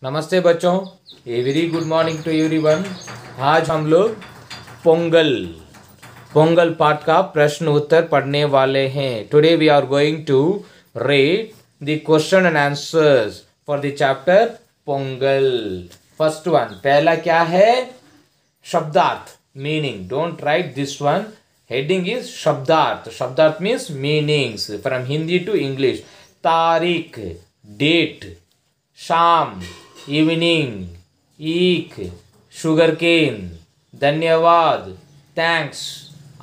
नमस्ते बच्चों, a very good morning to everyone. आज हम लोग पोंगल पोंगल पाठ का प्रश्न उत्तर पढ़ने वाले हैं। Today we are going to read the question and answers for the chapter Pongal. First one, पहला क्या है? शब्दार्थ, meaning. Don't write this one. Heading is शब्दार्थ। शब्दार्थ means meanings from Hindi to English. तारीख, डेट। शाम, इवनिंग। ईख, शुगर केन। धन्यवाद, थैंक्स।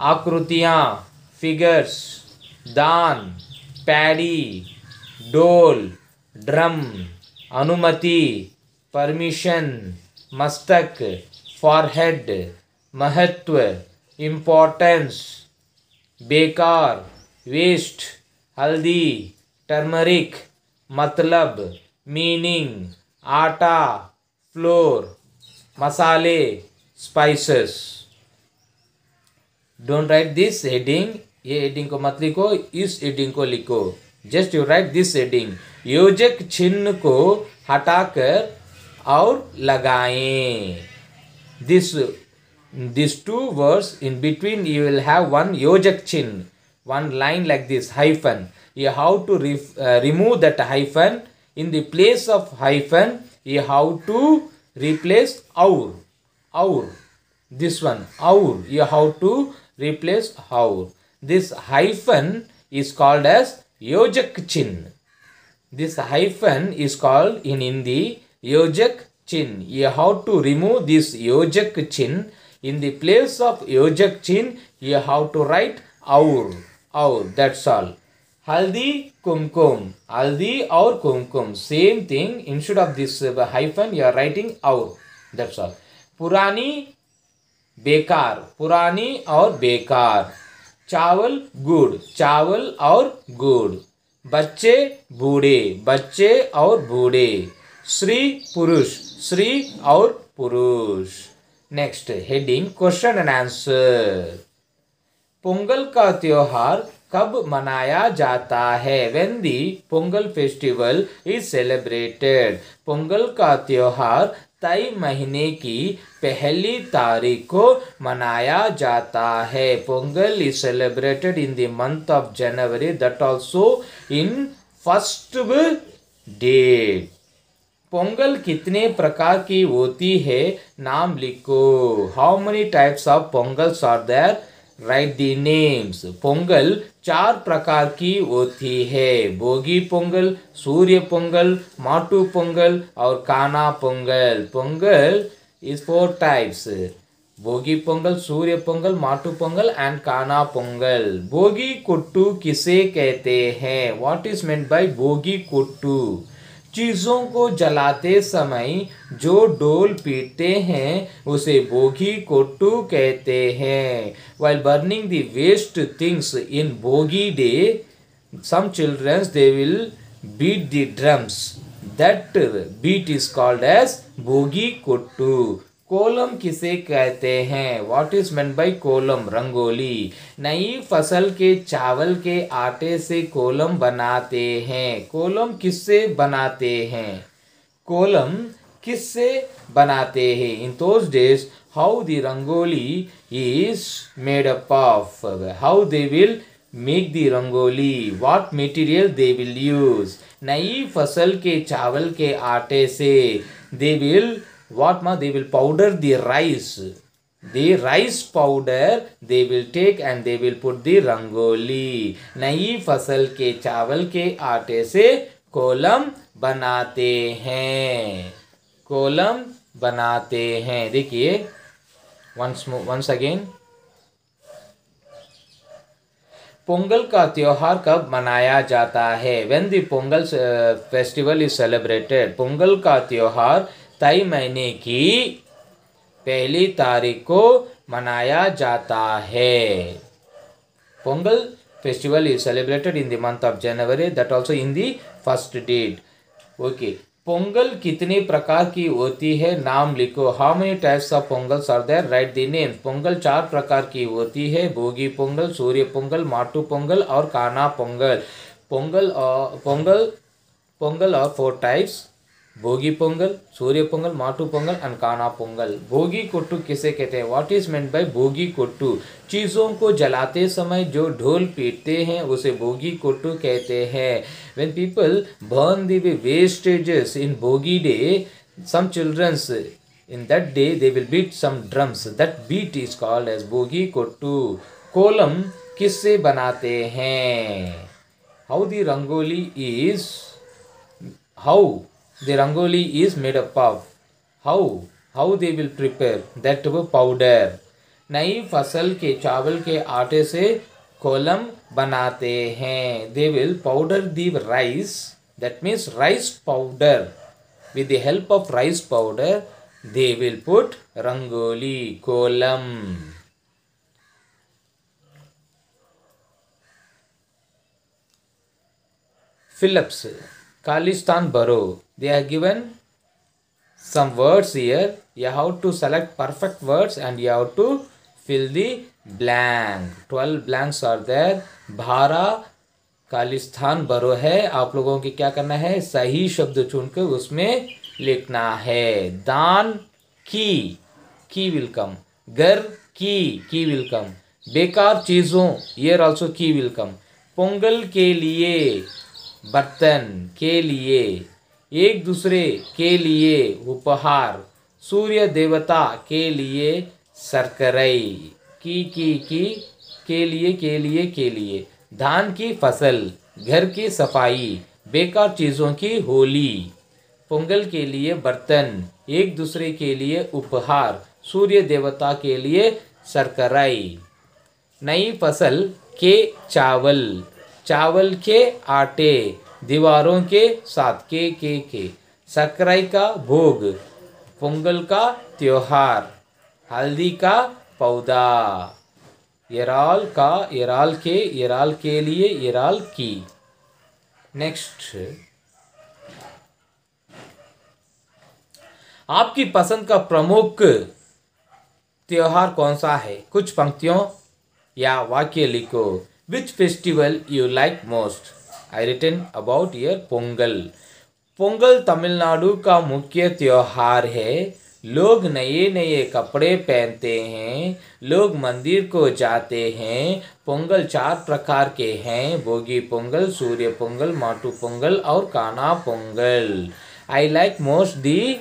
आकृतियाँ, फिगर्स। दान, पैडी। डोल, ड्रम। अनुमति, परमिशन। मस्तक, फॉरहेड। महत्व, इम्पोर्टेंस। बेकार, वेस्ट। हल्दी, टर्मरिक। मतलब, मीनिंग। आटा, फ्लोर। मसाले, spices. Don't write this heading. ये हेडिंग को मत लिखो, इस हेडिंग को लिखो। Just you right this heading. योजक चिन्ह को हटाकर और लगाएं। These two words in between you will have one yojak chin, one line like this, hyphen. You have to remove that hyphen. In the place of hyphen you have to replace our. This one, our, you have to replace our. This hyphen is called as yojak chin. This hyphen is called in Hindi yojak chin. You have to remove this yojak chin. In the place of yojak chin you have to write our. That's all. Haldi, kumkum. Haldi or kumkum, same thing. Instead of this hyphen you are writing our. That's all. पुरानी, बेकार। पुरानी और बेकार। चावल, गुड़। चावल और गुड़। बच्चे, बूढ़े। बच्चे और बूढ़े। स्त्री, पुरुष। स्त्री और पुरुष। Next heading, question and answer. Pongal का त्योहार कब मनाया जाता है? When the Pongal festival is celebrated. Pongal का त्योहार तय महीने की पहली तारीख को मनाया जाता है। Pongal is celebrated in the month of January, that also in first date. Pongal कितने प्रकार की होती है? नाम लिखो। How many types of Pongals are there? Write the names. Pongal 4 प्रकार की होती है। भोगी पोंगल, सूर्य पोंगल, माटू पोंगल और काना पोंगल। Pongal is 4 types. भोगी पोंगल, सूर्य पोंगल, माटू पोंगल एंड काना पोंगल। भोगी कुट्टू किसे कहते हैं? What is meant by भोगी कुट्टू? चीज़ों को जलाते समय जो डोल पीटते हैं उसे भोगी कोट्टू कहते हैं। While burning the waste things in Bhogi day, some children they will beat the drums. That beat is called as Bhogi कोट्टू। Kolam किसे कहते हैं? What is meant by kolam? Rangoli. नई फसल के चावल के आटे से कोलम बनाते हैं। कोलम किससे बनाते हैं? कोलम किससे बनाते हैं? In those days, how the rangoli is made up of? How they will make the rangoli? What material they will use? नई फसल के चावल के आटे से they will they will powder the rice. The rice powder they will take and they will put the rangoli. नई फसल के चावल के आटे से कोलम बनाते हैं। कोलम बनाते हैं। देखिए once again, पोंगल का त्योहार कब मनाया जाता है? When the Pongal festival is celebrated. Pongal का त्योहार तय महीने की पहली तारीख को मनाया जाता है। Pongal festival is celebrated in the month of January, that also in the first date. Okay. Pongal कितने प्रकार की होती है? नाम लिखो। How many types of Pongals are there? Write the names. Pongal 4 प्रकार की होती है। भोगी पोंगल, सूर्य पोंगल, माटू पोंगल और काना पोंगल। पोंगल और 4 types. भोगी पोंगल, सूर्य पोंगल, माटू पोंगल एंड काना पोंगल। भोगी कोट्टू किसे कहते हैं? व्हाट इज मेंट बाय भोगी कोट्टू? चीज़ों को जलाते समय जो ढोल पीटते हैं उसे भोगी कोट्टू कहते हैं। When people burn the wastages in Bhogi day, some children's in that day they will beat some drums. That beat is called as भोगी कोट्टू। कोलम किससे बनाते हैं? How the rangoli is made up of? How they will prepare that powder? नई फसल के चावल के आटे से कोलम बनाते हैं। They will powder the rice, that means rice powder. With the help of rice powder they will put rangoli, kolam. Phillips, Khalistan Borough. They are given some words here. You have to select perfect words and you have to fill the blank. 12 blanks are there. भारा खालिस्तान बरो है। आप लोगों की क्या करना है? सही शब्द चुनकर उसमें लिखना है। दान की विल कम। घर की विल कम। बेकार चीज़ों, here also की विल कम। पोंगल के लिए, बर्तन के लिए, एक दूसरे के लिए उपहार, सूर्य देवता के लिए सरकरई, की के लिए, धान की फसल, घर की सफाई, बेकार चीज़ों की होली, पोंगल के लिए बर्तन, एक दूसरे के लिए उपहार, सूर्य देवता के लिए सरकराई, नई फसल के चावल, चावल के आटे, दीवारों के साथ के, सकराई का भोग, पोंगल का त्योहार, हल्दी का पौधा, येराल के लिए, येराल की। नेक्स्ट, आपकी पसंद का प्रमुख त्योहार कौन सा है? कुछ पंक्तियों या वाक्य लिखो। Which festival you like most? I written about year Pongal. Pongal Tamil Nadu का मुख्य त्योहार है। लोग नए नए कपड़े पहनते हैं। लोग मंदिर को जाते हैं। पोंगल 4 प्रकार के हैं: भोगी पोंगल, सूर्य पोंगल, माटू पोंगल और काना Pongal. I like most the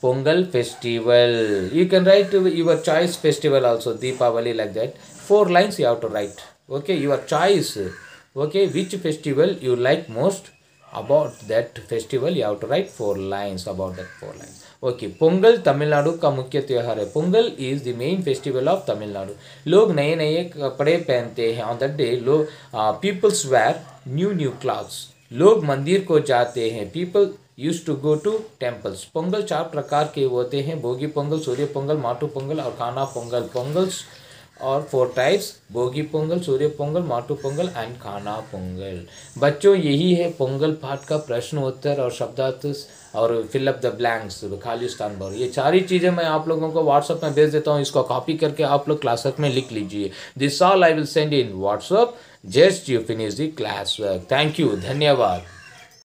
Pongal festival. You can write your choice festival also, Deepavali, like that. 4 lines you have to write. Okay, your choice. Okay, which festival you like most? About that festival you have to write 4 lines about that 4 lines. Okay, Pongal Tamil Nadu का मुख्य त्योहार है। Pongal is the main festival of Tamil Nadu. लोग नए नए कपड़े पहनते हैं। ऑन दैट डे लोग पीपल्स वेयर न्यू क्लॉथ्स। लोग मंदिर को जाते हैं। People used to go to temples. Pongal 4 प्रकार के होते हैं: भोगी पोंगल, सूर्य पोंगल, माटू पोंगल और खाना पोंगल। पोंगल्स और 4 टाइप्स: भोगी पोंगल, सूर्य पोंगल, माटू पोंगल एंड खाना पोंगल। बच्चों, यही है पोंगल पाठ का प्रश्न उत्तर और शब्दार्थ और फिल अप द ब्लैंक्स, खालिस्तान भरो। ये सारी चीज़ें मैं आप लोगों को व्हाट्सएप में भेज देता हूँ। इसको कॉपी करके आप लोग क्लासवर्क में लिख लीजिए। This all I will send in WhatsApp just you finish the class work. Thank you, धन्यवाद।